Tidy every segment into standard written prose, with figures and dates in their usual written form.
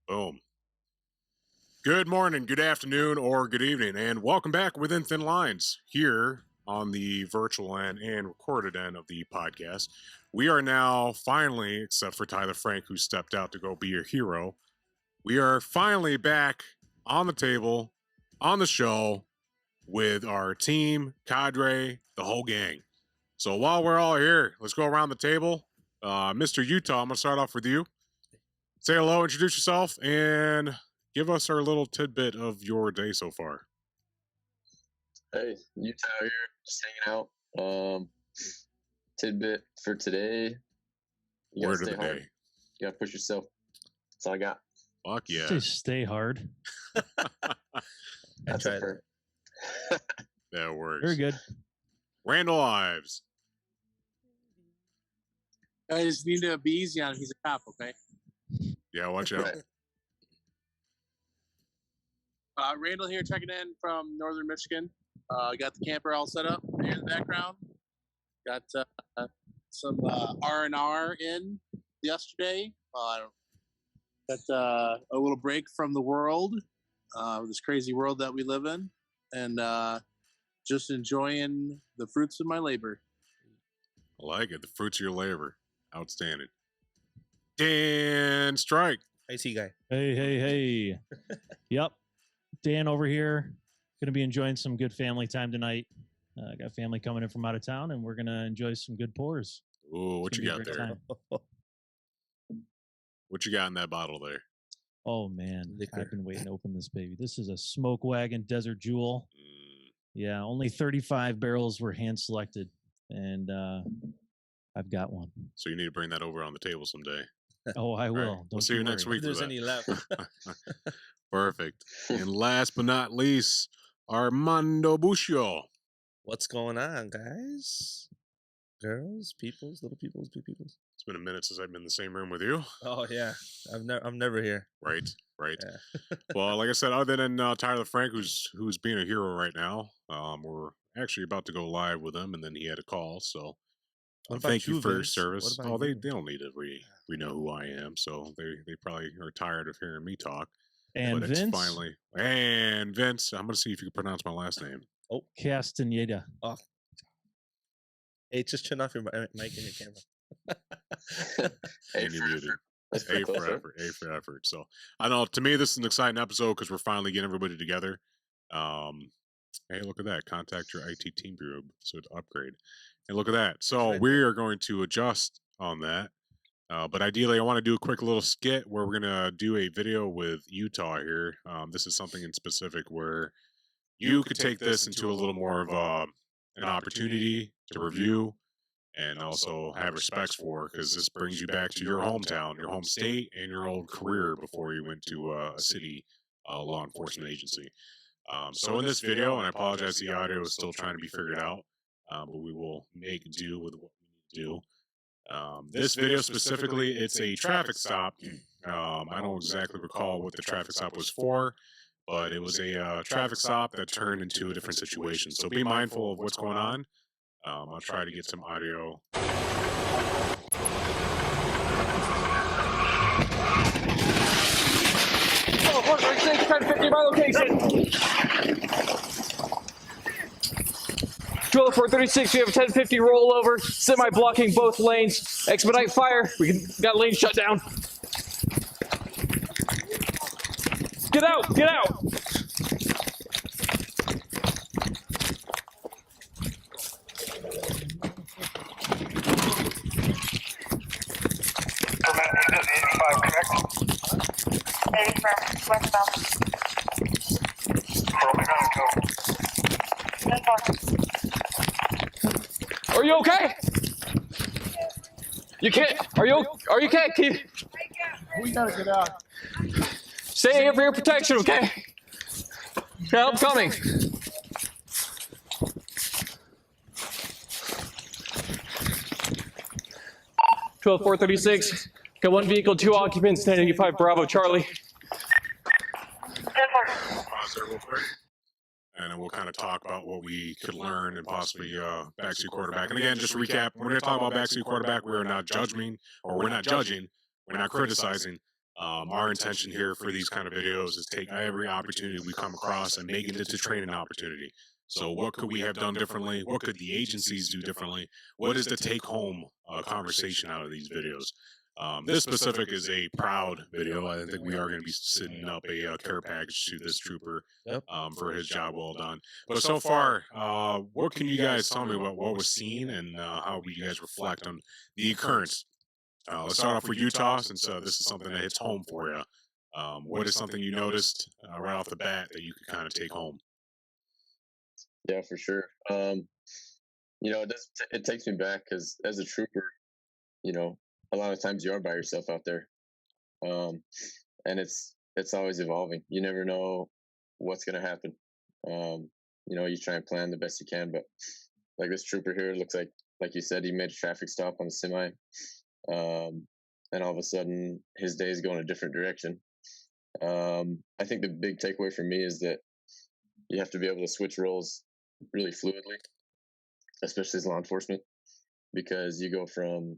Boom. Good morning, good afternoon, or good evening, and welcome back Within Thin Lines here on the virtual end and recorded end of the podcast. We are now finally, except for Tyler Frank, who stepped out to go be your hero, we are finally back on the table, on the show, with our team, cadre, the whole gang. So while we're all here, let's go around the table. Mr. Utah, I'm going to start off with you. Say hello, introduce yourself, and give us our little tidbit of your day so far. Hey, Utah here, just hanging out. Tidbit for today. You Word gotta of stay the hard. day. You gotta push yourself. That's all I got. Fuck yeah. Just stay hard. That's tried it for That works. Very good. Randall Ives. I just need to be easy on him. He's a cop, okay? Yeah, watch out. Right. Randall here checking in from northern Michigan. Got the camper all set up here in the background. Got some R&R in yesterday. Got a little break from the world, this crazy world that we live in, and just enjoying the fruits of my labor. I like it. The fruits of your labor. Outstanding. Dan Strike. IT guy. Hey. Yep. Dan over here. Going to be enjoying some good family time tonight. Got family coming in from out of town, and we're going to enjoy some good pours. Ooh, what It's you gonna got be a great there? time. What you got in that bottle there? Oh, man. Liquor. I've been waiting to open this baby. This is a Smoke Wagon Desert Jewel. Mm, Yeah, only 35 barrels were hand selected, and I've got one. so you need to bring that over on the table someday. Oh, I All will. right. Don't We'll see you next worry. week. If for there's that. any left. Perfect. And last but not least, Armando Buccio. What's going on, guys? Girls, peoples, little peoples, big peoples. It's been a minute since I've been in the same room with you. Oh yeah, I'm never here. Right. Yeah. Well, like I said, other than Tyler Frank, who's being a hero right now, we're actually about to go live with him, and then he had a call. So What about thank you you, for your Vince? service. What about Oh, they you? don't need it. We know who I am, so they probably are tired of hearing me talk. And but Vince it's finally and Vince. I'm gonna see if you can pronounce my last name. Castaneda. Hey, just turn off your mic and your camera. And you muted. That's A pretty for close, right? effort. A for effort. So I know. To me, this is an exciting episode because we're finally getting everybody together. Hey, look at that! Contact your IT team group so to upgrade. And look at that. So right we there. are going to adjust on that. But ideally, I want to do a quick little skit where we're gonna do a video with Utah here. This is something in specific where you could take this into a little more of an opportunity to review and also have respects for, because this brings you back to your hometown, your home state, and your old career before you went to a city law enforcement agency. So in this video, and I apologize, the audio is still trying to be figured out, but we will make do with what we need to do. This video specifically, it's a traffic stop. I don't exactly recall what the traffic stop was for, but it was a traffic stop that turned into a different situation. So be mindful of what's going on. I'll try to get some audio. Oh, 1050 my location. 436, we have a 1050 rollover, semi blocking both lanes. Expedite fire. Got lane shut down. Get out! Get out! Are you okay? You can't. Are you okay? We gotta get out. Stay here for your protection, okay? Help coming. Twelve 436. Got one vehicle, two occupants, 1085 Bravo Charlie. Pause there real quick. And then we'll kind of talk about what we could learn and possibly backseat quarterback. And again, just to recap, when we're talking about backseat quarterback, we're not judging, or we're not judging, we're not criticizing. Our intention here for these kind of videos is take every opportunity we come across and make it into training opportunity. So what could we have done differently? What could the agencies do differently? What is the take-home conversation out of these videos? This specific is a proud video. I think we are going to be sending up a care package to this trooper for his job well done. But so far, what can you guys tell me about what was seen and how you guys reflect on the occurrence? Let's start off with Utah, since this is something that hits home for you. What is something you noticed right off the bat that you could kind of take home? Yeah, for sure. You know, it takes me back because as a trooper, you know, a lot of times you are by yourself out there, and it's always evolving. You never know what's gonna happen. You know, you try and plan the best you can, but like this trooper here, it looks like you said, he made a traffic stop on the semi, and all of a sudden his day is going a different direction. I think the big takeaway for me is that you have to be able to switch roles really fluidly, especially as law enforcement, because you go from,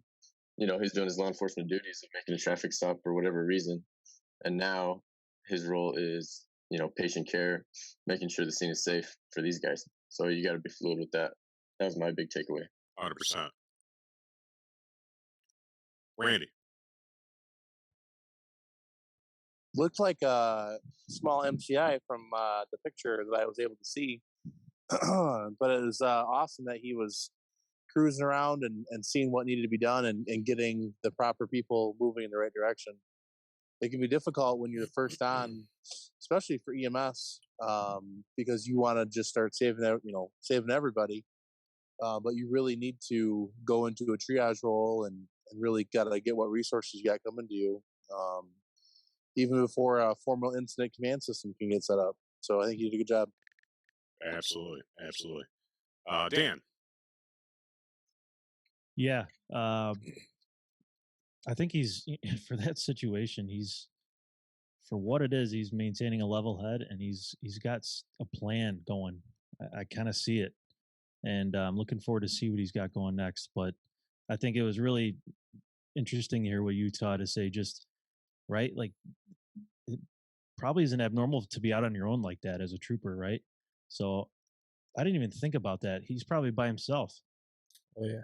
you know, he's doing his law enforcement duties of making a traffic stop for whatever reason, and now his role is, you know, patient care, making sure the scene is safe for these guys. So you got to be fluid with that. That was my big takeaway. 100%. Randy. Looked like a small MCI from the picture that I was able to see. But it was awesome that he was cruising around and seeing what needed to be done and getting the proper people moving in the right direction. It can be difficult when you're the first on, especially for EMS, because you want to just start saving everybody. But you really need to go into a triage role and really got to get what resources you got coming to you, even before a formal incident command system can get set up. So I think you did a good job. Absolutely. Absolutely. Dan. Yeah. I think he's, for that situation, for what it is, he's maintaining a level head and he's got a plan going. I kind of see it. And I'm looking forward to see what he's got going next. But I think it was really interesting to hear what Utah had to say, just right. Like, it probably isn't abnormal to be out on your own like that as a trooper, right? So I didn't even think about that. He's probably by himself. Oh yeah.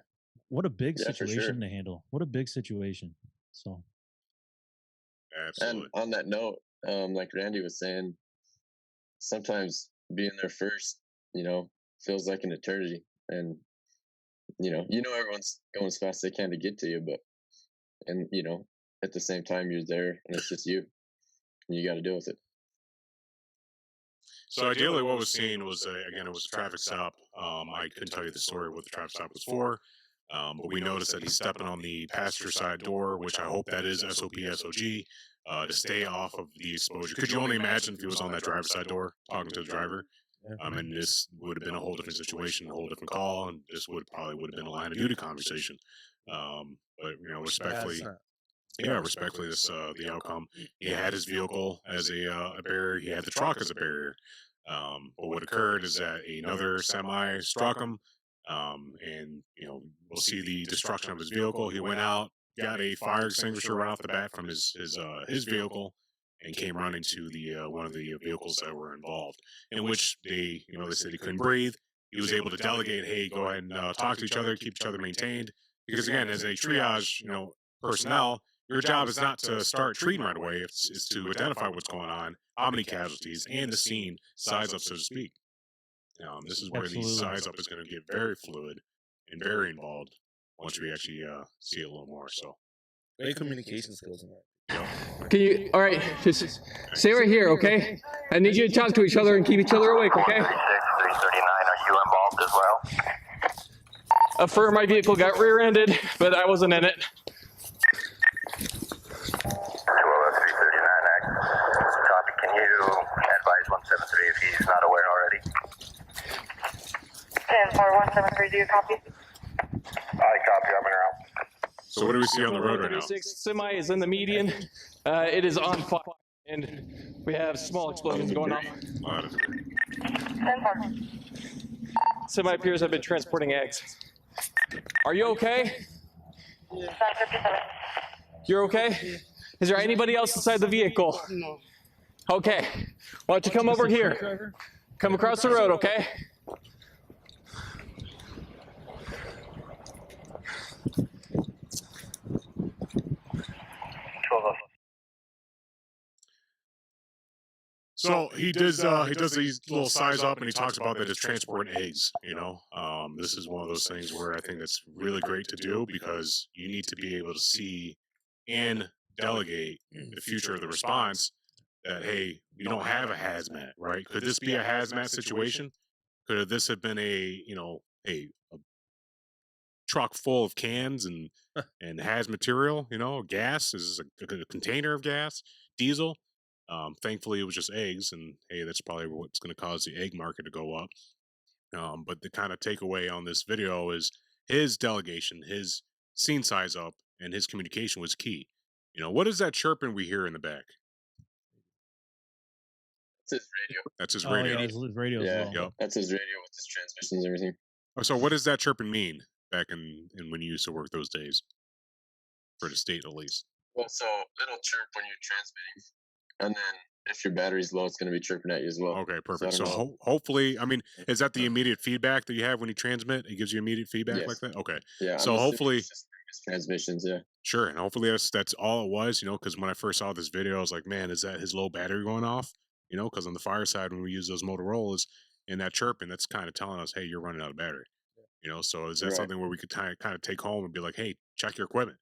What a big Yeah, situation to handle. What a big situation. So. Absolutely. And on that note, like Randy was saying, sometimes being there first, you know, feels like an eternity. And, you know, everyone's going as fast as they can to get to you, but, and, you know, at the same time, you're there and it's just you. And you got to deal with it. So ideally what was seen was, again, it was a traffic stop. I couldn't tell you the story of what the traffic stop was for. But we noticed that he's stepping on the passenger side door, which I hope that is SOP, SOG, to stay off of the exposure. Could you only imagine if he was on that driver's side door talking to the driver? And this would have been a whole different situation, a whole different call, and this probably would have been a line of duty conversation. But, you know, respectfully, this the outcome. He had his vehicle as a barrier. He had the truck as a barrier. But what occurred is that another semi struck him. And, you know, we'll see the destruction of his vehicle. He went out, got a fire extinguisher right off the bat from his vehicle, and came running to the one of the vehicles that were involved, in which they said he couldn't breathe. He was able to delegate, hey, go ahead and talk to each other, keep each other maintained. Because again, as a triage, personnel, your job is not to start treating right away. It's to identify what's going on, how many casualties, and the scene size up, so to speak. This is where the size up is going to get very fluid and very involved once we actually see it a little more. So, great communication skills in that. Can you, all right, just stay right here, okay? I need you to talk to each other and keep each other awake, okay? 339, are you involved as well? Affirm, my vehicle got rear-ended, but I wasn't in it. 339, copy. Can you advise 173 if he's not aware already? 173, do you copy? I copy, I'm in route. So what do we see on the road right now? Semi is in the median. It is on fire, and we have small explosions going on. Semi appears to have been transporting eggs. Are you okay? 557. You're okay? Is there anybody else inside the vehicle? No. Okay. Why don't you come over here? Come across the road, okay? So he does these little size up, and he talks about that it's transporting eggs. You know, this is one of those things where I think that's really great to do because you need to be able to see and delegate the future of the response. That hey, we don't have a hazmat, right? Could this be a hazmat situation? Could this have been a a truck full of cans and has material? You know, gas is a container of gas, diesel. Thankfully, it was just eggs, and hey, that's probably what's going to cause the egg market to go up. But the kind of takeaway on this video is his delegation, his scene size up, and his communication was key. You know, what is that chirping we hear in the back? That's his radio. That's his Oh, radio. yeah, his radio's Yeah, low. Yep. that's his radio with his transmissions and everything. Oh, so what does that chirping mean back in when you used to work those days? For the state, at least. Well, so it'll chirp when you're transmitting, and then if your battery's low, it's going to be chirping at you as well. Okay, I perfect. don't So know. hopefully, I mean, is that the immediate feedback that you have when you transmit? It gives you immediate feedback like Yes. that. Okay, Yeah. so I'm assuming hopefully- it's just his transmissions. Yeah. sure, and hopefully that's all it was. You know, because when I first saw this video, I was like, man, is that his low battery going off? You know, because on the fire side, when we use those Motorola's and that chirping, that's kind of telling us, hey, you're running out of battery. You know, so is that Right. something where we could kind of take home and be like, hey, check your equipment?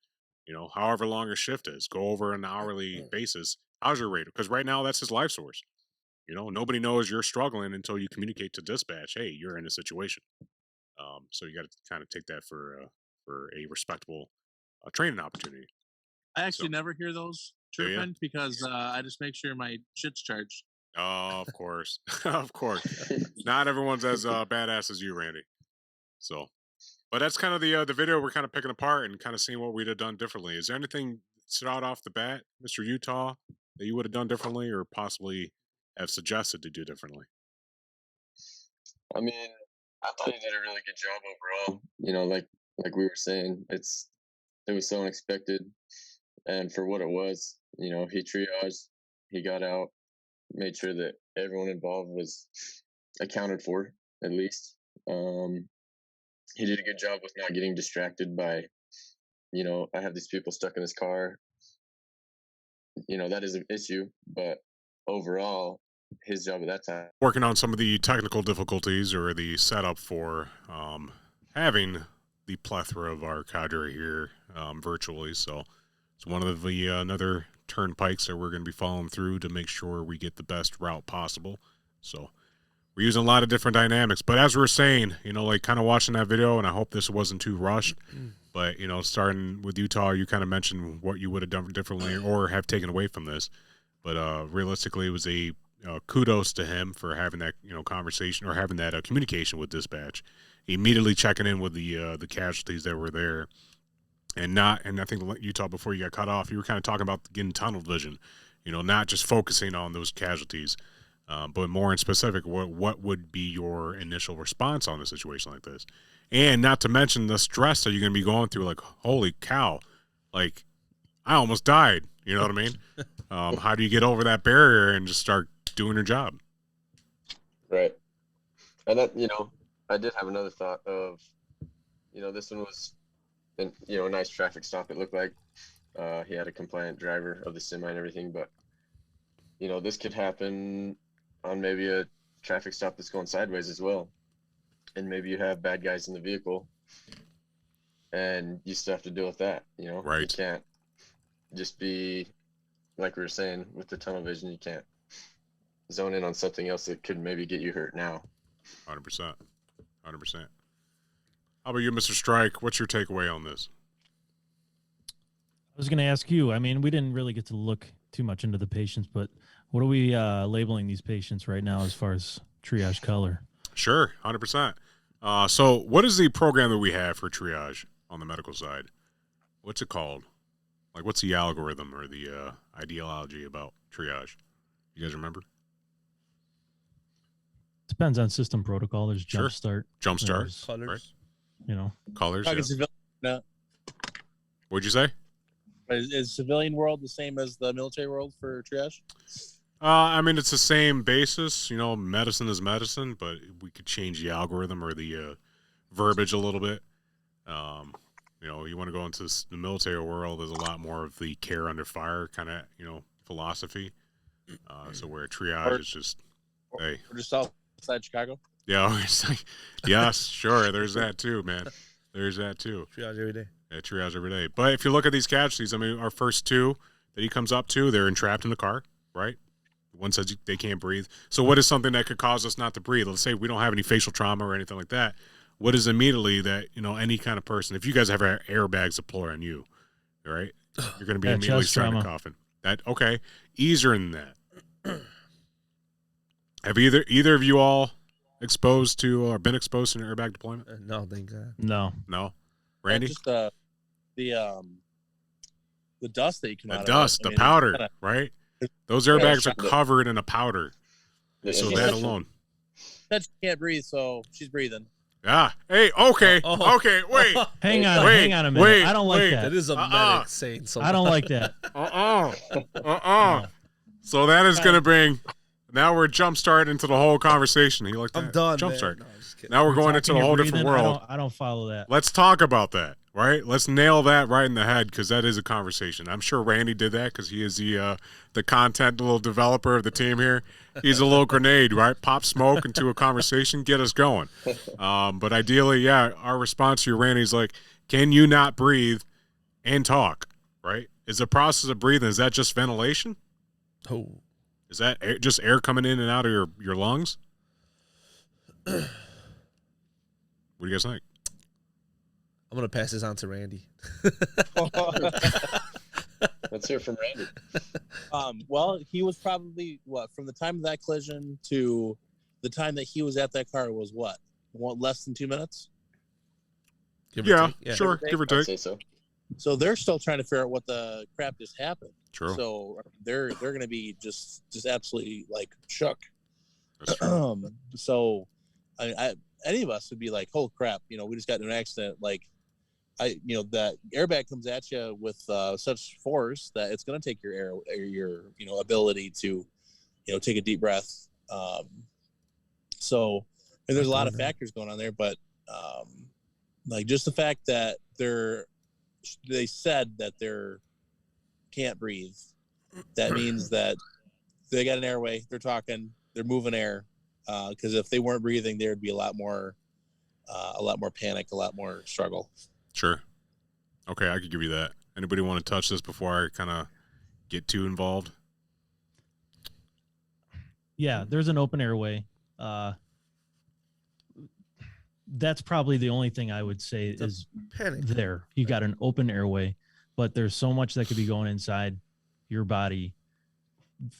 You know, however long your shift is, go over an hourly basis. How's your rate? Because right now that's his life source. You know, nobody knows you're struggling until you communicate to dispatch, hey, you're in a situation. So you got to kind of take that for a respectable training opportunity. I actually So- never hear those Do ya? chirping because I just make sure my shit's charged. Oh, of course, of course. Not everyone's as badass as you, Randy. So, but that's kind of the video we're kind of picking apart and kind of seeing what we'd have done differently. Is there anything straight off the bat, Mr. Utah, that you would have done differently or possibly have suggested to do differently? I mean, I thought he did a really good job overall. You know, like we were saying, it was so unexpected, and for what it was, you know, he triaged, he got out, made sure that everyone involved was accounted for at least. He did a good job with not getting distracted by, you know, I have these people stuck in this car. You know, that is an issue, but overall, his job at that time. Working on some of the technical difficulties or the setup for having the plethora of our cadre here virtually. So it's one of the another turnpikes that we're going to be following through to make sure we get the best route possible. So we're using a lot of different dynamics. But as we were saying, you know, like kind of watching that video, and I hope this wasn't too rushed, but, you know, starting with Utah, you kind of mentioned what you would have done differently or have taken away from this. But realistically, it was a kudos to him for having that, you know, conversation or having that communication with dispatch, immediately checking in with the casualties that were there, and I think Utah, before you got cut off, you were kind of talking about getting tunnel vision, you know, not just focusing on those casualties, but more in specific, what would be your initial response on a situation like this, and not to mention the stress that you're going to be going through. Like, holy cow, like I almost died. You know what I mean? How do you get over that barrier and just start doing your job? Right. And that, you know, I did have another thought of, you know, this one was, you know, a nice traffic stop. It looked like he had a compliant driver of the semi and everything, but, you know, this could happen on maybe a traffic stop that's going sideways as well. And maybe you have bad guys in the vehicle and you still have to deal with that, you know? Right. You can't just be, like we were saying, with the tunnel vision, you can't zone in on something else that could maybe get you hurt now. 100%. 100%. How about you, Mr. Strike? What's your takeaway on this? I was going to ask you. I mean, we didn't really get to look too much into the patients, but what are we labeling these patients right now as far as triage color? Sure, 100%. So what is the program that we have for triage on the medical side? What's it called? Like, what's the algorithm or the ideology about triage? You guys remember? Depends on system protocol. There's Sure. Jumpstart. Jumpstart, There's, Colors. right? you know, Colors. I Yeah. can see Bill- no. What'd you say? Is civilian world the same as the military world for triage? I mean, it's the same basis. Medicine is medicine, but we could change the algorithm or the verbiage a little bit. You want to go into the military world, there's a lot more of the care under fire kind of, philosophy. So where triage is just, hey. Or just outside Chicago? Yeah, it's like, yes, sure. There's that too, man. There's that too. Triage every day. Yeah, triage every day. But if you look at these casualties, I mean, our first two that he comes up to, they're entrapped in the car, right? One says they can't breathe. So what is something that could cause us not to breathe? Let's say we don't have any facial trauma or anything like that. What is immediately that, any kind of person, if you guys have airbags deploy on you, all right, you're going to be immediately starting to cough. Okay, easier than that. Have either of you all exposed to or been exposed to an airbag deployment? No, thank God. No. Randy? Just the dust that you come out of. The dust, the powder, right? Those airbags are covered in a powder. So that alone. That she can't breathe, so she's breathing. Yeah. Hey, okay. Okay, wait. Hang on a minute. I don't like that. That is a medic saying something. I don't like that. So that is going to bring, now we're jump-starting into the whole conversation. You like that? I'm done, Jump-start. No, now we're going into a whole different world. I don't follow that. Let's talk about that, right? Let's nail that right in the head because that is a conversation. I'm sure Randy did that because he is the content little developer of the team here. He's a little grenade, right? Pop smoke into a conversation, get us going. But ideally, yeah, our response to you, Randy, is like, can you not breathe and talk, right? Is the process of breathing, is that just ventilation? Oh. Is that just air coming in and out of your lungs? What do you guys think? I'm going to pass this on to Randy. Let's hear from Randy. Well, he was probably, from the time of that collision to the time that he was at that car was what? Less than 2 minutes? Yeah, sure. Give or take. I'd say so. So they're still trying to figure out what the crap just happened. True. So they're going to be just absolutely like shook. That's true. So any of us would be like, "Oh crap! We just got in an accident." Like, that airbag comes at you with such force that it's going to take your ability to, take a deep breath. So and there's a lot of factors going on there, but like just the fact that they said that they're can't breathe, that means that they got an airway, they're talking, they're moving air, because if they weren't breathing, there would be a lot more panic, a lot more struggle. Sure. Okay, I could give you that. Anybody want to touch this before I kind of get too involved? Yeah, there's an open airway. That's probably the only thing I would say is panic. There. You got an open airway, but there's so much that could be going inside your body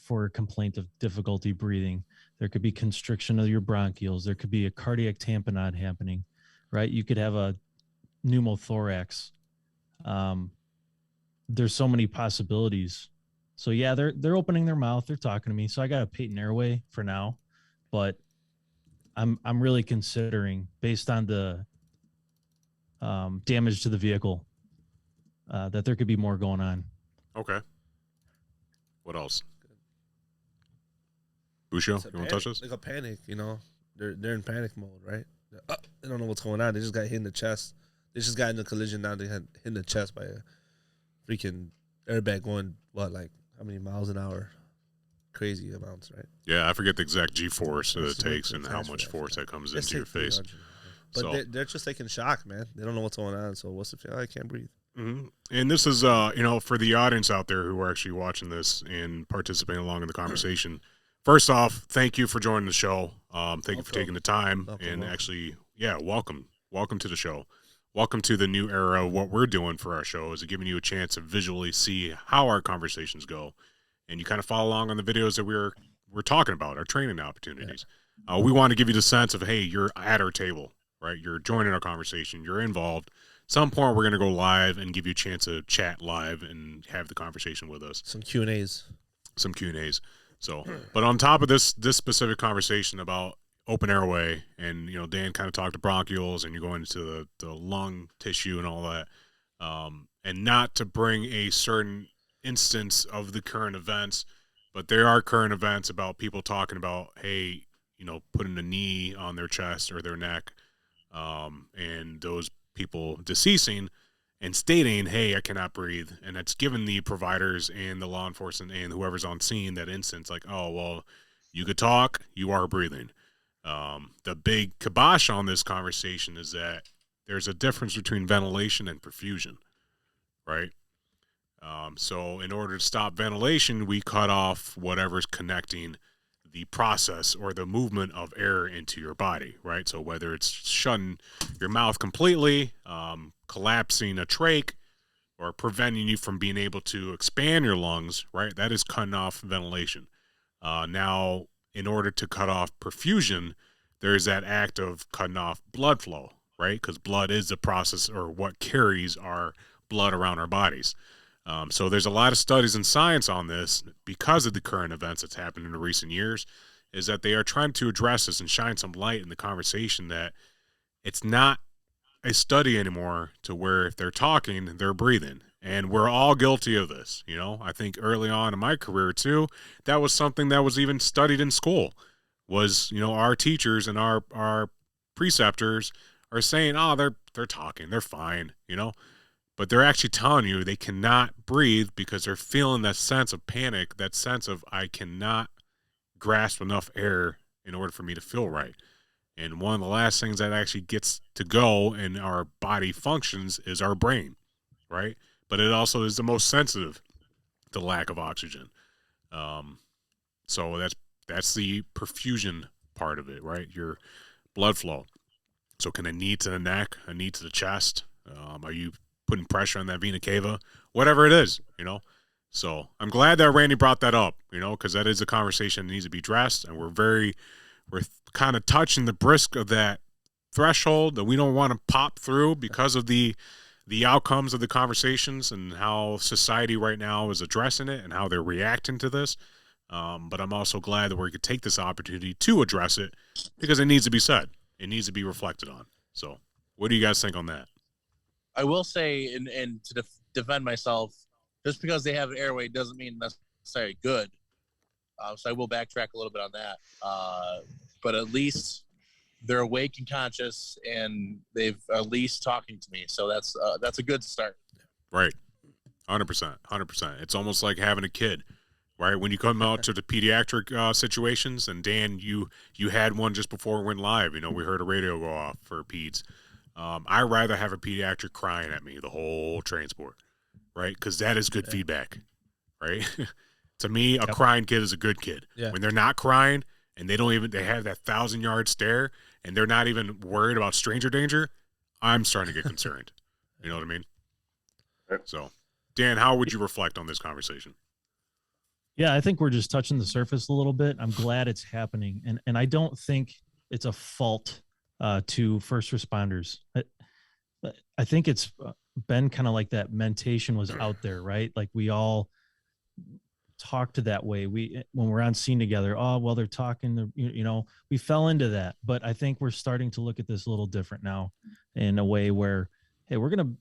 for a complaint of difficulty breathing. There could be constriction of your bronchioles. There could be a cardiac tamponade happening, right? You could have a pneumothorax. There's so many possibilities. So yeah, they're opening their mouth. They're talking to me. So I got a patent airway for now, but I'm really considering, based on the damage to the vehicle, that there could be more going on. Okay. What else? Busho, you want to touch this? Like a panic, they're in panic mode, right? They don't know what's going on. They just got hit in the chest. They just got in a collision. Now they had hit in the chest by a freaking airbag going, how many miles an hour? Crazy amounts, right? Yeah, I forget the exact G-force that it takes and how much force that comes into your face. But they're just taking shock, man. They don't know what's going on. So what's the feel? I can't breathe. Mm-hmm. And this is, for the audience out there who are actually watching this and participating along in the conversation. First off, thank you for joining the show. Thank you for taking the time and actually, welcome. Welcome to the show. Welcome to the new era. What we're doing for our show is giving you a chance to visually see how our conversations go. And you kind of follow along on the videos that we're talking about, our training opportunities. Yeah. We want to give you the sense of, hey, you're at our table, right? You're joining our conversation. You're involved. At some point, we're going to go live and give you a chance to chat live and have the conversation with us. Some Q&As. So, but on top of this specific conversation about open airway, and Dan kind of talked to bronchioles, and you're going into the lung tissue and all that. and not to bring a certain instance of the current events, but there are current events about people talking about, hey, putting a knee on their chest or their neck, and those people deceasing and stating, hey, I cannot breathe. And that's given the providers and the law enforcement and whoever's on scene that instance, like, oh, well, you could talk, you are breathing. The big kibosh on this conversation is that there's a difference between ventilation and perfusion, right? So in order to stop ventilation, we cut off whatever's connecting the process or the movement of air into your body, right? So whether it's shutting your mouth completely, collapsing a trach, or preventing you from being able to expand your lungs, right? That is cutting off ventilation. Now, in order to cut off perfusion, there's that act of cutting off blood flow, right? Because blood is the process or what carries our blood around our bodies. So there's a lot of studies and science on this because of the current events that's happened in the recent years, is that they are trying to address this and shine some light in the conversation that it's not a study anymore to where if they're talking, they're breathing. And we're all guilty of this. I think early on in my career too, that was something that was even studied in school was, our teachers and our preceptors are saying, oh, they're talking, they're fine, but they're actually telling you they cannot breathe because they're feeling that sense of panic, that sense of I cannot grasp enough air in order for me to feel right. And one of the last things that actually gets to go in our body functions is our brain, right? But it also is the most sensitive to lack of oxygen. So that's the perfusion part of it, right? Your blood flow. So can a knee to the neck, a knee to the chest? Are you putting pressure on that vena cava, whatever it is, So I'm glad that Randy brought that up, because that is a conversation that needs to be addressed, and we're kind of touching the brisk of that threshold that we don't want to pop through because of the outcomes of the conversations and how society right now is addressing it and how they're reacting to this. But I'm also glad that we could take this opportunity to address it because it needs to be said. It needs to be reflected on. So what do you guys think on that? I will say, and to defend myself, just because they have an airway doesn't mean necessarily good. So I will backtrack a little bit on that. But at least they're awake and conscious, and they've at least talking to me. So that's a good start. Right. 100%. It's almost like having a kid, right? When you come out to the pediatric situations, and Dan, you had one just before we went live. We heard a radio go off for peds. I'd rather have a pediatric crying at me the whole transport, right? Because that is good feedback, right? To me, a crying kid is a good kid. Yeah. When they're not crying and they have that 1,000-yard stare and they're not even worried about stranger danger, I'm starting to get concerned. You know what I mean? So, Dan, how would you reflect on this conversation? Yeah, I think we're just touching the surface a little bit. I'm glad it's happening. And I don't think it's a fault to first responders. I think it's been kind of like that mentation was out there, right? Like we all talk to that way. When we're on scene together, oh, well, they're talking, we fell into that. But I think we're starting to look at this a little different now in a way where, hey, we're going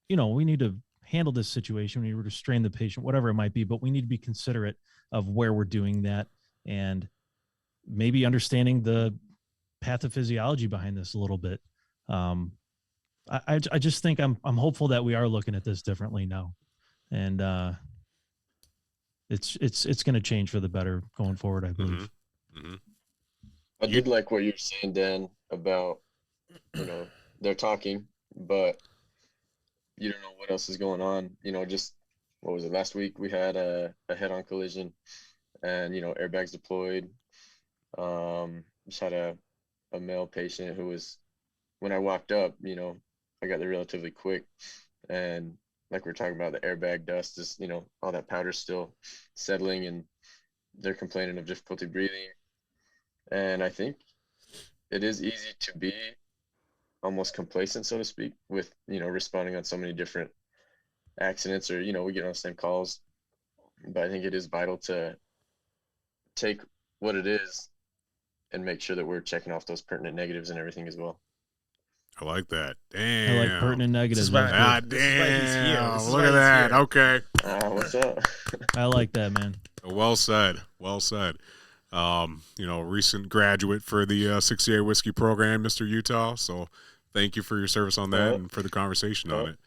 to, we need to handle this situation. We need to restrain the patient, whatever it might be, but we need to be considerate of where we're doing that and maybe understanding the pathophysiology behind this a little bit. I just think I'm hopeful that we are looking at this differently now, and it's going to change for the better going forward, I believe. Mm-hmm. I did like what you were saying, Dan, about they're talking, but you don't know what else is going on. Just what was it, last week we had a head-on collision, and airbags deployed. Just had a male patient who was, when I walked up, I got there relatively quick, and like we're talking about, the airbag dust is, all that powder's still settling, and they're complaining of difficulty breathing. And I think it is easy to be almost complacent, so to speak, with, responding on so many different accidents, or, we get on the same calls. But I think it is vital to take what it is and make sure that we're checking off those pertinent negatives and everything as well. I like that. I Damn. like pertinent negatives. why- man. Ah, This is why he's here. damn. This is Look why at he's that. here. Okay. What's up? I like that, man. Well said. Well said. Recent graduate for the 68 Whiskey program, Mr. Utah. So thank you for your service on that and for the conversation on it.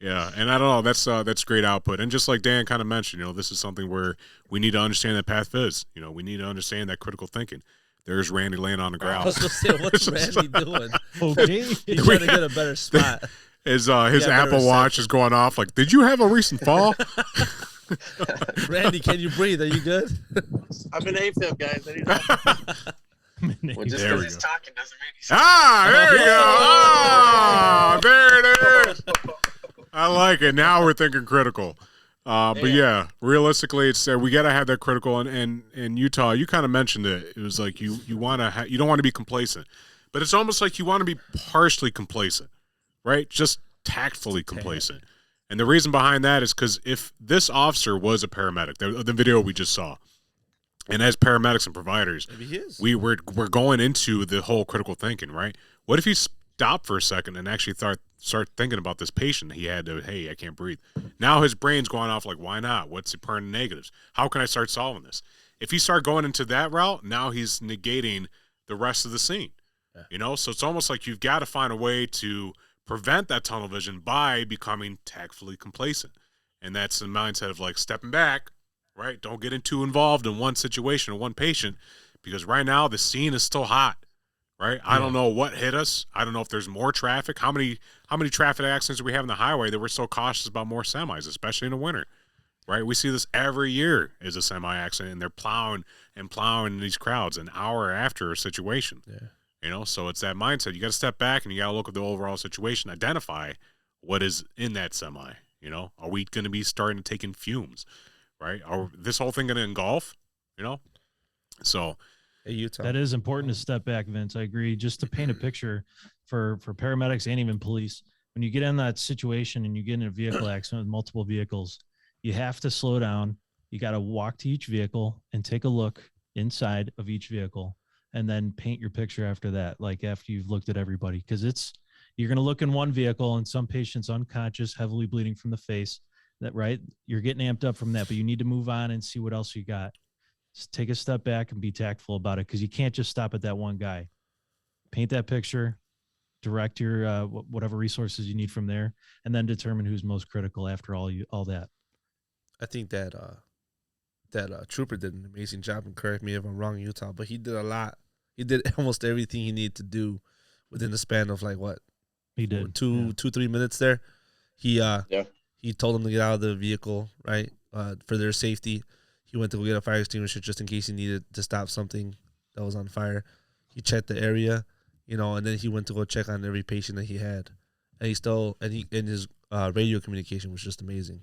Yeah, and I don't know. That's great output. And just like Dan kind of mentioned, this is something where we need to understand that path phys. We need to understand that critical thinking. There's Randy laying on the I ground. was gonna say, what's Randy doing? Okay. He's trying to get a better spot. His better Apple Watch is going off. Like, did you have a recent fall? Randy, can you breathe? Are you good? I've been AFib, guys. I need help. Well, just There because we he's go. talking doesn't mean he's. There you go. There it is. I like it. Now we're thinking critical. But yeah, realistically, it's we gotta have that critical. And Utah, you kind of mentioned it. It was like you want to you don't want to be complacent, but it's almost like you want to be partially complacent, right? Just tactfully complacent. And the reason behind that is because if this officer was a paramedic, the video we just saw, and as paramedics and providers, Maybe he is. we're going into the whole critical thinking, right? What if he stopped for a second and actually start thinking about this patient? He had to, hey, I can't breathe. Now his brain's going off like, why not? What's the pertinent negatives? How can I start solving this? If he start going into that route, now he's negating the rest of the scene. Yeah. So it's almost like you've got to find a way to prevent that tunnel vision by becoming tactfully complacent. And that's the mindset of like stepping back, right? Don't get too involved in one situation or one patient, because right now the scene is still hot, right? I don't know what hit us. I don't know if there's more traffic. How many traffic accidents do we have on the highway that we're so cautious about more semis, especially in the winter, right? We see this every year as a semi accident, and they're plowing these crowds an hour after a situation. Yeah. So it's that mindset. You got to step back and you got to look at the overall situation, identify what is in that semi. Are we going to be starting to take in fumes, right? Are this whole thing going to engulf? So Hey, Utah. That is important to step back, Vince. I agree. Just to paint a picture for paramedics and even police, when you get in that situation and you get in a vehicle accident with multiple vehicles, you have to slow down. You got to walk to each vehicle and take a look inside of each vehicle, and then paint your picture after that, like after you've looked at everybody. Because you're going to look in one vehicle and some patient's unconscious, heavily bleeding from the face. Right? You're getting amped up from that, but you need to move on and see what else you got. Just take a step back and be tactful about it, because you can't just stop at that one guy. Paint that picture, direct your whatever resources you need from there, and then determine who's most critical after all that. I think that trooper did an amazing job, and correct me if I'm wrong, Utah, but he did a lot. He did almost everything he needed to do within the span of like what? He did 3 minutes there. He told them to get out of the vehicle, right? For their safety. He went to go get a fire extinguisher just in case he needed to stop something that was on fire. He checked the area, and then he went to go check on every patient that he had. And his radio communication was just amazing.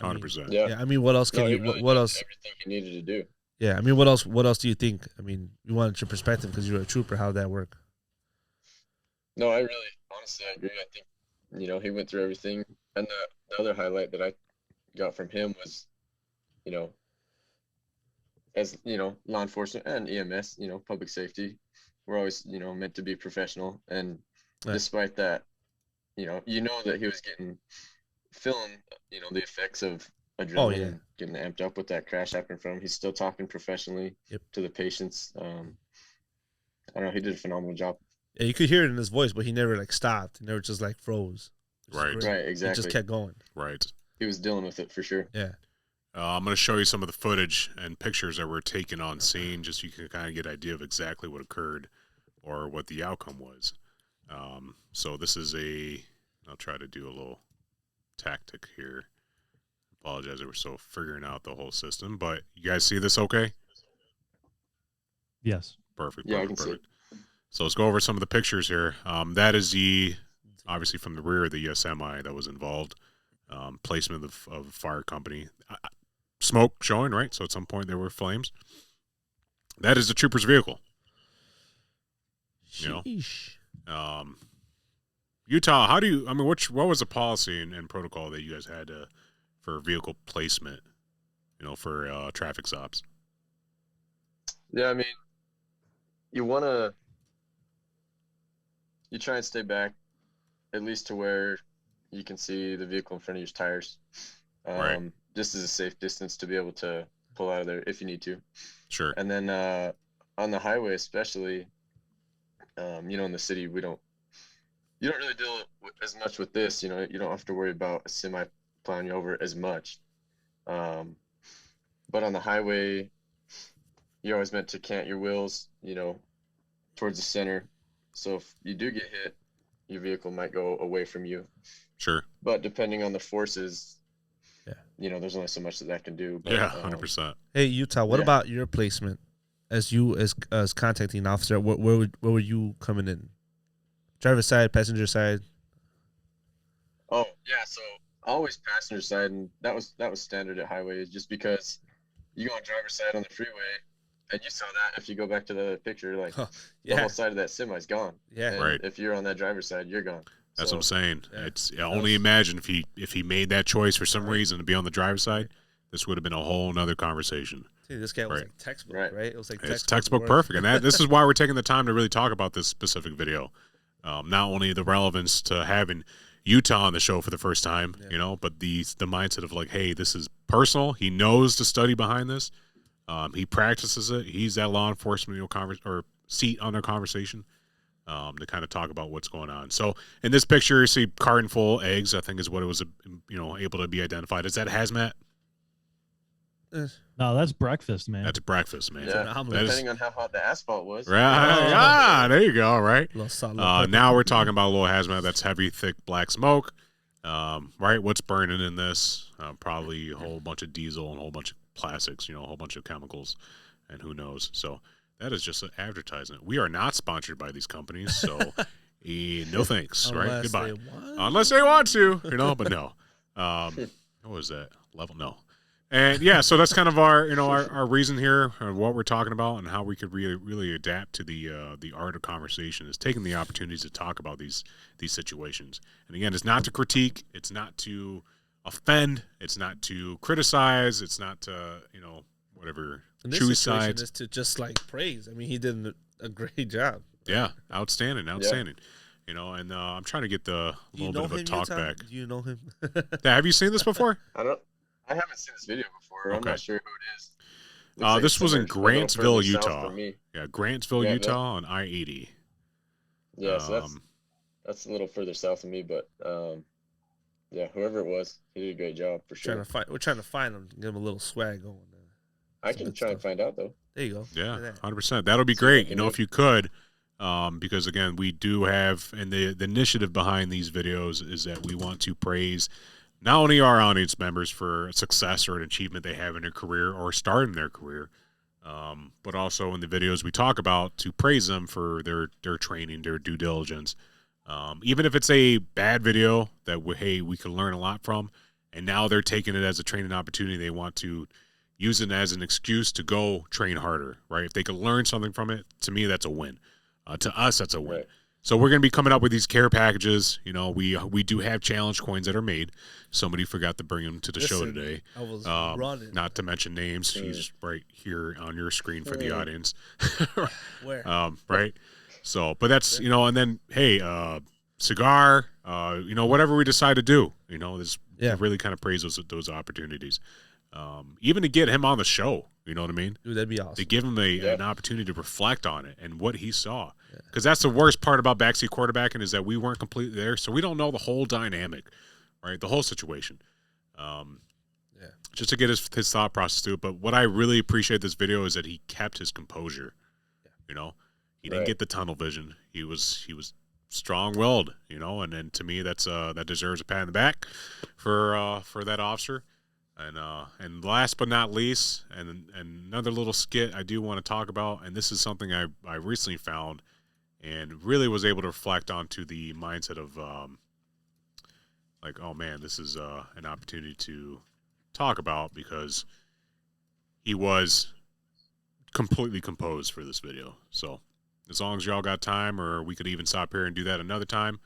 100%. Yeah. I mean, what else can No, he you? really What did else? Everything he needed to do. Yeah, I mean, what else? What else do you think? I mean, we wanted your perspective because you're a trooper. How did that work? No, I really, honestly, I agree. I think, he went through everything. And the other highlight that I got from him was, as, law enforcement and EMS, public safety, we're always, meant to be professional. And Right. despite that, that he was feeling, the effects of adrenaline and getting amped up with that crash happening from him. He's still talking professionally to the patients. I don't know. He did a phenomenal job. Yeah, you could hear it in his voice, but he never stopped. He never just froze. Right. Right, exactly. He just kept going. Right. He was dealing with it for sure. Yeah. I'm going to show you some of the footage and pictures that were taken on scene, just so you can kind of get an idea of exactly what occurred or what the outcome was. So this is I'll try to do a little tactic here. Apologize, we're still figuring out the whole system, but you guys see this okay? Yes. Perfect. Yeah, perfect, I can perfect. So let's go over some of the pictures here. That is obviously from the rear of the semi that was involved. Placement of a fire company. Smoke showing, right? So at some point there were flames. That is the trooper's vehicle. Sheesh. Utah, what was the policy and protocol that you guys had for vehicle placement, for traffic stops? Yeah, I mean, you try and stay back at least to where you can see the vehicle in front of your tires. Right. Just as a safe distance to be able to pull out of there if you need to. Sure. And then on the highway, especially, in the city, you don't really deal as much with this. You don't have to worry about a semi plowing you over as much. But on the highway, you're always meant to cant your wheels, towards the center. So if you do get hit, your vehicle might go away from you. Sure. But depending on the forces, there's only so much that can do. But, 100%. Hey, Utah, what about your placement as you as contacting officer? Where were you coming in? Driver side, passenger side? Oh, yeah. So always passenger side, and that was standard at highways, just because you go on driver's side on the freeway, and you saw that if you go back to the picture, like the whole side of that semi's gone. Yeah. And Right. if you're on that driver's side, you're gone. That's what I'm saying. Yeah. It's only imagine if he made that choice for some reason to be on the driver's side, this would have been a whole nother conversation. See, this guy was Right. like textbook, Right. right? It was like It's textbook work. perfect, and this is why we're taking the time to really talk about this specific video. Not only the relevance to having Utah on the show for the first time, but the mindset of like, hey, this is personal. He knows the study behind this. He practices it. He's that law enforcement or seat on their conversation to kind of talk about what's going on. So in this picture, you see carton full eggs. I think is what it was, able to be identified. Is that hazmat? No, that's breakfast, man. That's breakfast, man. Yeah, That depending on how hot the asphalt was. Right. There you go. Right. Little solid Now we're talking about a little hazmat. That's heavy, thick, black smoke. Right. What's burning in this? Probably a whole bunch of diesel and a whole bunch of plastics, a whole bunch of chemicals, and who knows. So that is just an advertisement. We are not sponsored by these companies, so no thanks. Right. Goodbye. Unless they want to, but no. What was that? Level? No. And yeah, so that's kind of our reason here, what we're talking about, and how we could really adapt to the art of conversation is taking the opportunities to talk about these situations. And again, it's not to critique, it's not to offend, it's not to criticize, it's not to whatever choose sides. Is to just like praise. I mean, he did a great job. Yeah, outstanding. And I'm trying to get the little bit of a talk back. Do you know him? Yeah, have you seen this before? I haven't seen this video before. I'm Okay. not sure who it is. Looks like This was in somewhere a little Grantsville, further south Utah. from me. Yeah, Grantsville, Yeah, Utah on I-80. Yeah, so that's a little further south of me, but whoever it was, he did a great job for sure. We're trying to find him, give him a little swag going. I can try and find out though. There you go. Yeah, 100%. That'll be great. If you could, because again, we do have, and the initiative behind these videos is that we want to praise not only our audience members for a success or an achievement they have in their career or starting their career, but also in the videos we talk about to praise them for their training, their due diligence. Even if it's a bad video that we could learn a lot from, and now they're taking it as a training opportunity, they want to use it as an excuse to go train harder, right? If they could learn something from it, to me, that's a win. To us, that's a win. Right. So we're going to be coming up with these care packages. We do have challenge coins that are made. Somebody forgot to bring them to the show today. I was running. Not to mention names. He's right here on your screen for the audience. Where? Right. So, but that's, and then, hey, cigar, whatever we decide to do, really kind of praise those opportunities. Even to get him on the show, you know what I mean? Dude, that'd be awesome. To give him an opportunity to reflect on it and what he saw. Because that's the worst part about backseat quarterbacking is that we weren't completely there, so we don't know the whole dynamic, right? The whole situation. Just to get his thought process through it. But what I really appreciate this video is that he kept his composure. He didn't get the tunnel vision. He was strong-willed, and then to me that deserves a pat on the back for that officer. And last but not least, and another little skit I do want to talk about, and this is something I recently found and really was able to reflect onto the mindset of oh man, this is an opportunity to talk about because he was completely composed for this video. So as long as y'all got time, or we could even stop here and do that another time.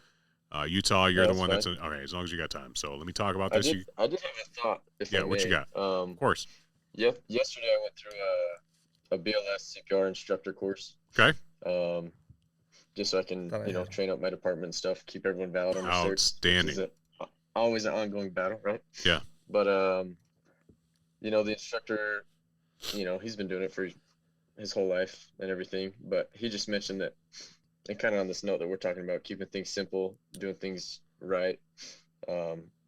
Utah, you're the one fine. that's okay. As long as you got time, so let me talk about I this. did have a thought. What you got? Of course. Yesterday I went through a BLS CPR instructor course. Okay. just so I can, Thought I you know, had. train up my department and stuff, keep everyone valid on the certs, which Outstanding. is always an ongoing battle, right? Yeah. But you know, the instructor, you know, he's been doing it for his whole life and everything, but he just mentioned that, and kind of on this note that we're talking about, keeping things simple, doing things right,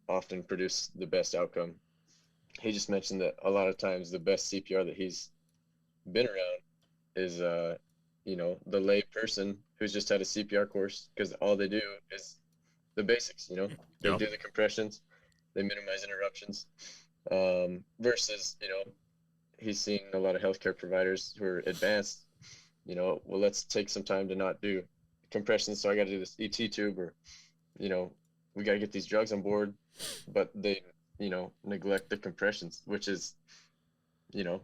often produce the best outcome. He just mentioned that a lot of times the best CPR that he's been around is you know, the lay person who's just had a CPR course, because all they do is the basics, you know. They Yep. do the compressions, they minimize interruptions, versus, you know, he's seen a lot of healthcare providers who are advanced, you know, well, let's take some time to not do compressions, so I got to do this ET tube, or, you know, we got to get these drugs on board, but they, you know, neglect the compressions, which is, you know,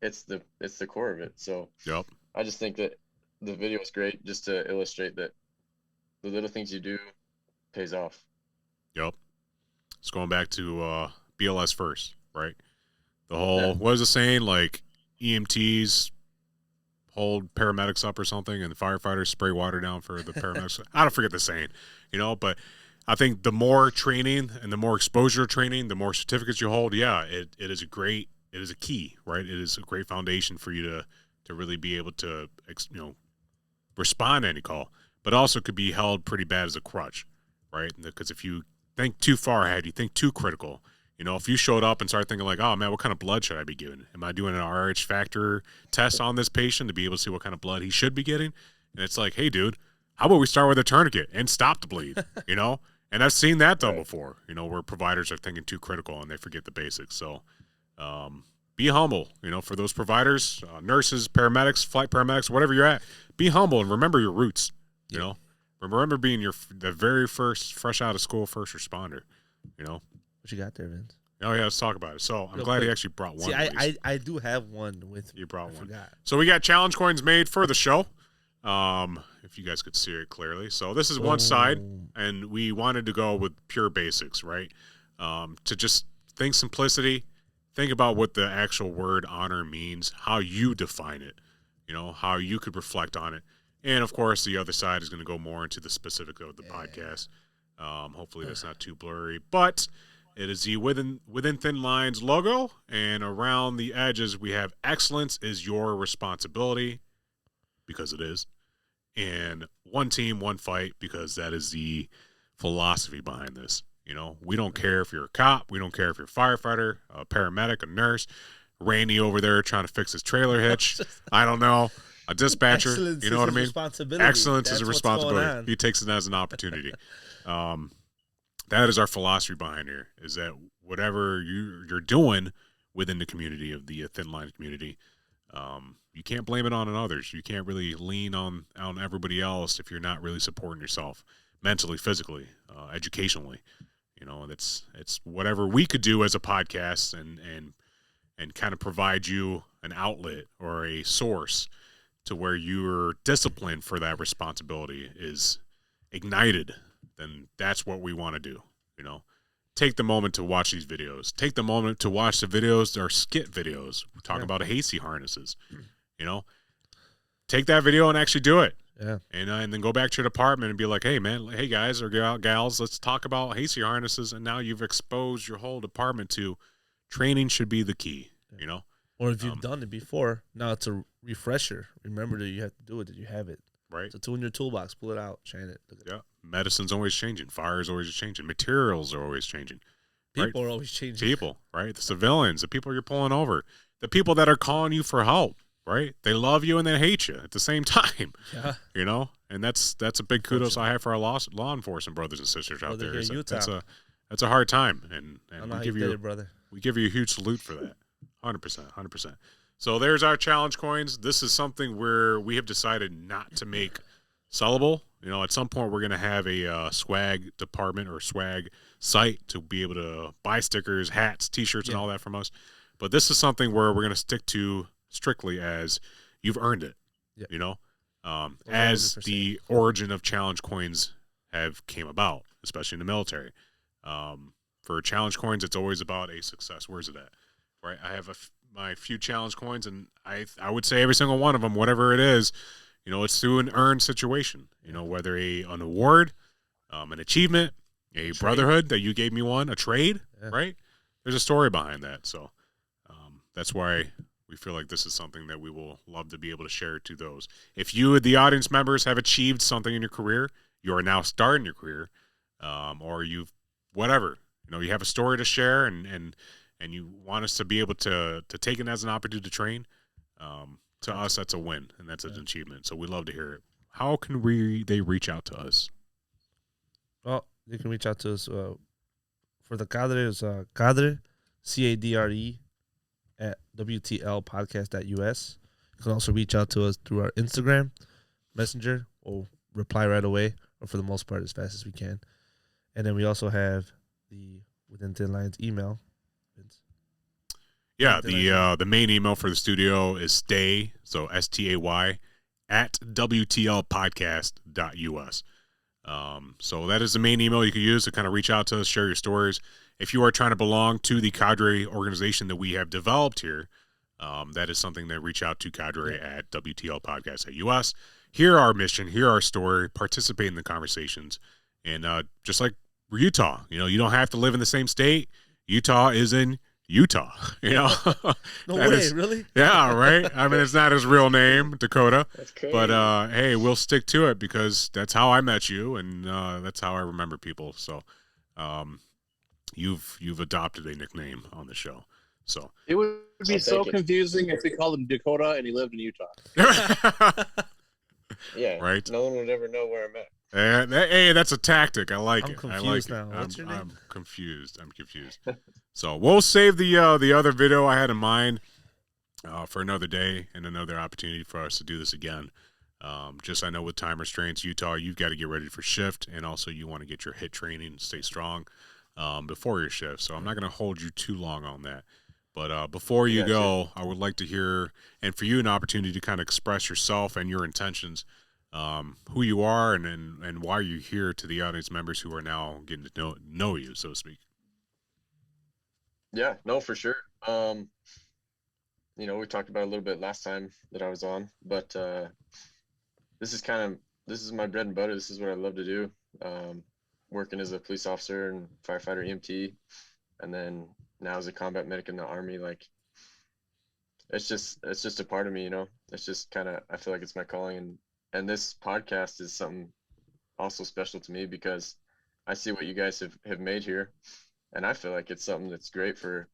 it's the core of it. So Yep. I just think that the video is great just to illustrate that the little things you do pays off. Yep. It's going back to BLS first, right? The whole, Yeah. what is it saying? Like EMTs hold paramedics up or something, and the firefighters spray water down for the paramedics. I don't forget the saying, you know, but I think the more training and the more exposure training, the more certificates you hold, yeah, it is a key, right? It is a great foundation for you to really be able to, you know, respond to any call, but also could be held pretty bad as a crutch, right? Because if you think too far ahead, you think too critical. You know, if you showed up and started thinking like, oh man, what kind of blood should I be giving? Am I doing an RH factor test on this patient to be able to see what kind of blood he should be getting? And it's like, hey dude, how about we start with a tourniquet and stop the bleed, you know? And I've seen that done Right. before, you know, where providers are thinking too critical and they forget the basics. So be humble, you know, for those providers, nurses, paramedics, flight paramedics, whatever you're at, be humble and remember your roots, you know? Remember being the very first, fresh out of school first responder, you know? What you got there, Vince? Oh, yeah, let's talk about it. So I'm Real glad he quick. actually brought one. See, at least. I do have one with me. You brought I one. forgot. So we got challenge coins made for the show. If you guys could see it clearly. So this is one side, Boom. and we wanted to go with pure basics, right? To just think simplicity, think about what the actual word honor means, how you define it, you know, how you could reflect on it. And of course, the other side is going to go more into the specific of the podcast. Hopefully that's not too blurry, but it is the within thin lines logo, and around the edges we have excellence is your responsibility, because it is, and one team, one fight, because that is the philosophy behind this. You know, we don't care if you're a cop, we don't care if you're a firefighter, a paramedic, a nurse, Randy over there trying to fix his trailer hitch. I don't know. A dispatcher, Excellence you know is what I his mean? responsibility. Excellence That's is a what's going responsibility. on. He takes it as an opportunity. That is our philosophy behind here, is that whatever you're doing within the community of the thin line community, you can't blame it on others. You can't really lean on everybody else if you're not really supporting yourself mentally, physically, educationally. You know, and it's whatever we could do as a podcast and kind of provide you an outlet or a source to where your discipline for that responsibility is ignited, then that's what we want to do. You know, take the moment to watch these videos. Take the moment to watch the videos, or skit videos. We're talking about Hasey harnesses. You know, take that video and actually do it. Yeah. And then go back to your department and be like, hey man, hey guys or gals, let's talk about Hasey harnesses. And now you've exposed your whole department to training should be the key. You know. Or if you've done it before, now it's a refresher. Remember that you have to do it. That you have it. Right. It's a tool in your toolbox. Pull it out. Train it. Look at it. Yeah. Medicine's always changing. Fire is always changing. Materials are always changing. People right? are always changing. People, right? The civilians, the people you're pulling over, the people that are calling you for help, right? They love you and they hate you at the same time. Yeah. You know, and that's a big kudos I have for our law enforcement brothers and sisters out Brother there. here in That's Utah. that's a hard time, and I don't know we how give you did you it, brother. we give you a huge salute for that. 100%. So there's our challenge coins. This is something where we have decided not to make sellable. You know, at some point we're going to have a swag department or swag site to be able to buy stickers, hats, T-shirts, and all that from us. But this is something where we're going to stick to strictly as you've earned it. Yeah. You know, as 100%. the origin of challenge coins have came about, especially in the military. For challenge coins, it's always about a success. Where's it at? Right. I have my few challenge coins, and I would say every single one of them, whatever it is, it's through an earned situation. Whether an award, an achievement, a brotherhood that you gave me a trade, right? There's a story behind that. So that's why we feel like this is something that we will love to be able to share to those. If you, the audience members, have achieved something in your career, you are now starting your career, or you've whatever, you have a story to share, and you want us to be able to take it as an opportunity to train. To us, that's a win, and that's an achievement. So we love to hear it. How can they reach out to us? Well, you can reach out to us for the cadre. It's cadre, CADRE, at WTLpodcast.us. You can also reach out to us through our Instagram Messenger. We'll reply right away, or for the most part, as fast as we can. And then we also have the Within Thin Lines email. Yeah, the main email for the studio is stay, so STAY, at WTLpodcast.us. So that is the main email you can use to kind of reach out to us, share your stories. If you are trying to belong to the Cadre organization that we have developed here, that is something that reach out to Cadre at WTLpodcast.us. Hear our mission, hear our story, participate in the conversations. And just like Utah, you don't have to live in the same state. Utah is in Utah, No way, really? Yeah, right? I mean, it's not his real name, Dakota. That's crazy. But, hey, we'll stick to it because that's how I met you, and that's how I remember people. So you've adopted a nickname on the show. So It would be I'll so take it. confusing if we called him Dakota and he lived in Utah. Yeah. Right. No one would ever know where I'm at. Hey, that's a tactic. I like I'm it. I like confused it. now. What's your name? I'm confused. So we'll save the other video I had in mind for another day and another opportunity for us to do this again. Just I know with time restraints, Utah, you've got to get ready for shift, and also you want to get your HIT training, stay strong before your shift. So I'm not going to hold you too long on that. But before you Gotcha. go, I would like to hear, and for you, an opportunity to kind of express yourself and your intentions, who you are, and why you're here to the audience members who are now getting to know you, so to speak. Yeah, no, for sure. We talked about it a little bit last time that I was on, but this is my bread and butter. This is what I love to do. Working as a police officer and firefighter EMT, and then now as a combat medic in the Army, like it's just a part of me, It's just I feel like it's my calling, and this podcast is something also special to me because I see what you guys have made here. And I feel like it's something that's great for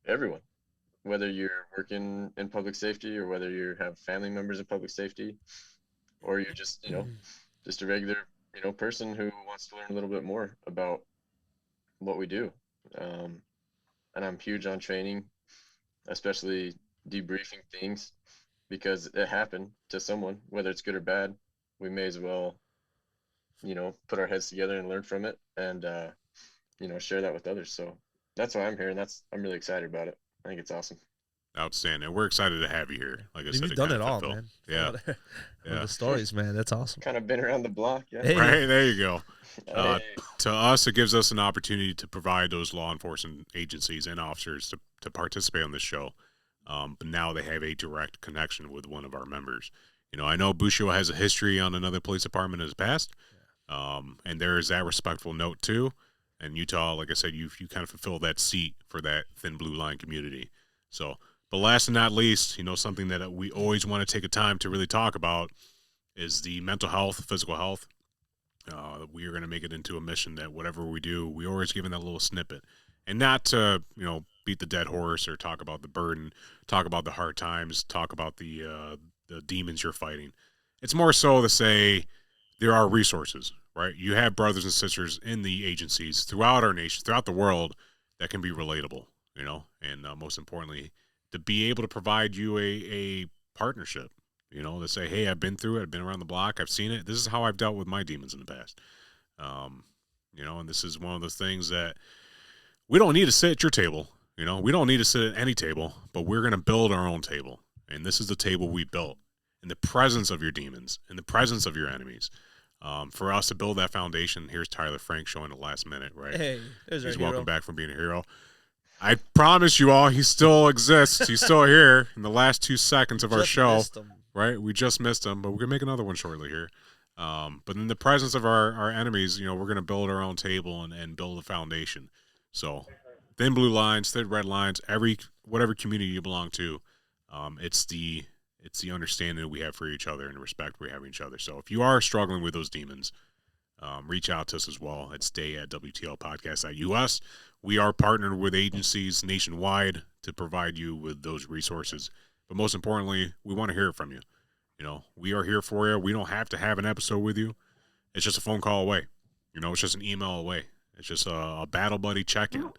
everyone, whether you're working in public safety or whether you have family members in public safety, or you're just, just a regular, person who wants to learn a little bit more about what we do. And I'm huge on training, especially debriefing things, because it happened to someone, whether it's good or bad. We may as well, put our heads together and learn from it, and share that with others. So that's why I'm here, and I'm really excited about it. I think it's awesome. Outstanding. We're excited to have you here. Like I said, You've done kinda it all, fulfill- man. Yeah. The stories, man. That's awesome. Kind of been around the block. Yeah. Hey. Right, there you go. Hey. To us, it gives us an opportunity to provide those law enforcement agencies and officers to participate on this show. But now they have a direct connection with one of our members. I know Buscio has a history on another police department in his past, and there is that respectful note too. And Utah, like I said, you kind of fulfill that seat for that thin blue line community. So, but last and not least, something that we always want to take a time to really talk about is the mental health, physical health. We are going to make it into a mission that whatever we do, we always give in that little snippet, and not to beat the dead horse or talk about the burden, talk about the hard times, talk about the demons you're fighting. It's more so to say there are resources, right? You have brothers and sisters in the agencies throughout our nation, throughout the world, that can be relatable, and most importantly, to be able to provide you a partnership, to say, hey, I've been through it, I've been around the block, I've seen it. This is how I've dealt with my demons in the past. And this is one of the things that we don't need to sit at your table. We don't need to sit at any table, but we're going to build our own table. And this is the table we built in the presence of your demons, in the presence of your enemies. For us to build that foundation, here's Tyler Frank showing the last minute, right? Hey, there's our He's hero. welcome back from being a hero. I promise you all, he still exists. He's still here in the last 2 seconds of our Just show. missed him. right? We just missed them, but we're gonna make another one shortly here. But in the presence of our enemies, we're gonna build our own table and build a foundation. So thin blue lines, thin red lines, whatever community you belong to, it's the understanding that we have for each other and the respect we have for each other. So if you are struggling with those demons, reach out to us as well at stay@wtlpodcast.us. We are partnered with agencies nationwide to provide you with those resources. But most importantly, we want to hear it from you. We are here for you. We don't have to have an episode with you. It's just a phone call away. It's just an email away. It's just a battle buddy check-in,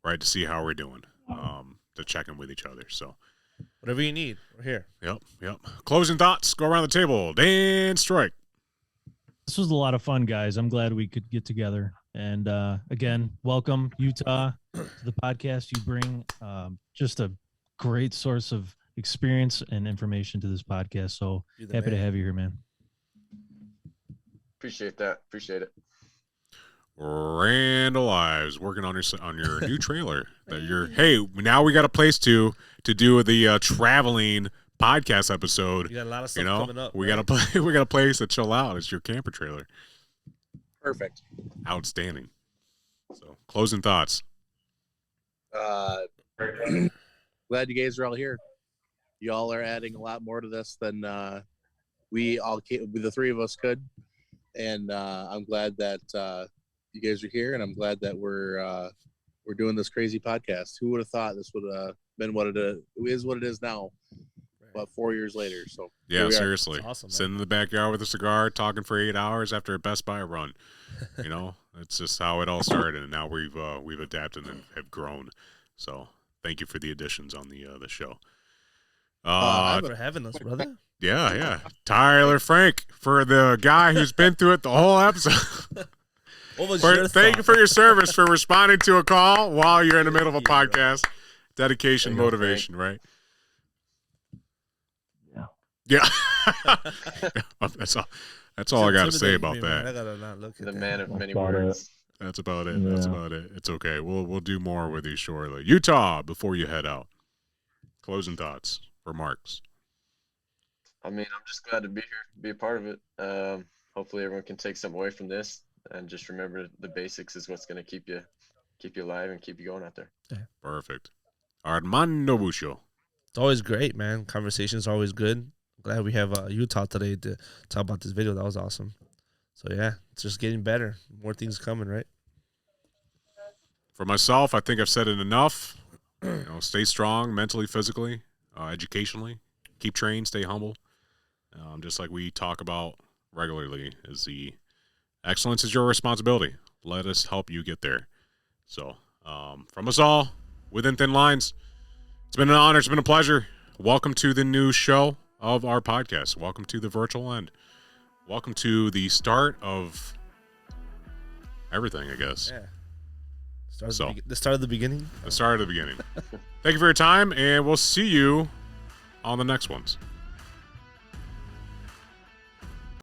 right, to see how we're doing, to check in with each other. So Whatever you need, we're here. Yep. Closing thoughts. Go around the table. Dan Strike. This was a lot of fun, guys. I'm glad we could get together. And again, welcome, Utah, to the podcast. You bring just a great source of experience and information to this podcast. So happy to have you here, man. Appreciate that. Appreciate it. Randall Ives working on your new trailer. Now we got a place to do the traveling podcast episode. You got a lot of stuff coming up. We got a place to chill out. It's your camper trailer. Perfect. Outstanding. So closing thoughts. Glad you guys are all here. Y'all are adding a lot more to this than the three of us could, and I'm glad that you guys are here, and I'm glad that we're doing this crazy podcast. Who would have thought this would have been what it is now, but 4 years later. So yeah, seriously, awesome, sitting in the backyard with a cigar, talking for 8 hours after a Best Buy run. It's just how it all started, and now we've adapted and have grown. So thank you for the additions on the show. Thanks for having us, brother. Yeah. Tyler Frank, for the guy who's been through it the whole episode. Thank you for your service, for responding to a call while you're in the middle of a podcast. Bro. Dedication, motivation, right? Yeah. That's all I got to say about that. I gotta not look at The that. man of many words. That's about it. Yeah. That's about it. It's okay. We'll do more with you shortly. Utah, before you head out. Closing thoughts, remarks. I mean, I'm just glad to be here, be a part of it. Hopefully everyone can take something away from this, and just remember the basics is what's going to keep you alive and keep you going out there. Yeah. Perfect. Armando Buccio. It's always great, man. Conversation's always good. Glad we have Utah today to talk about this video. That was awesome. So yeah, it's just getting better. More things coming, right? For myself, I think I've said it enough. Stay strong mentally, physically, educationally. Keep trained, stay humble. Just like we talk about regularly, is the excellence is your responsibility. Let us help you get there. So from us all, within thin lines, it's been an honor. It's been a pleasure. Welcome to the new show of our podcast. Welcome to the virtual end. Welcome to the start of everything, I guess. Yeah. The start of the beginning. The start of the beginning. Thank you for your time, and we'll see you on the next ones.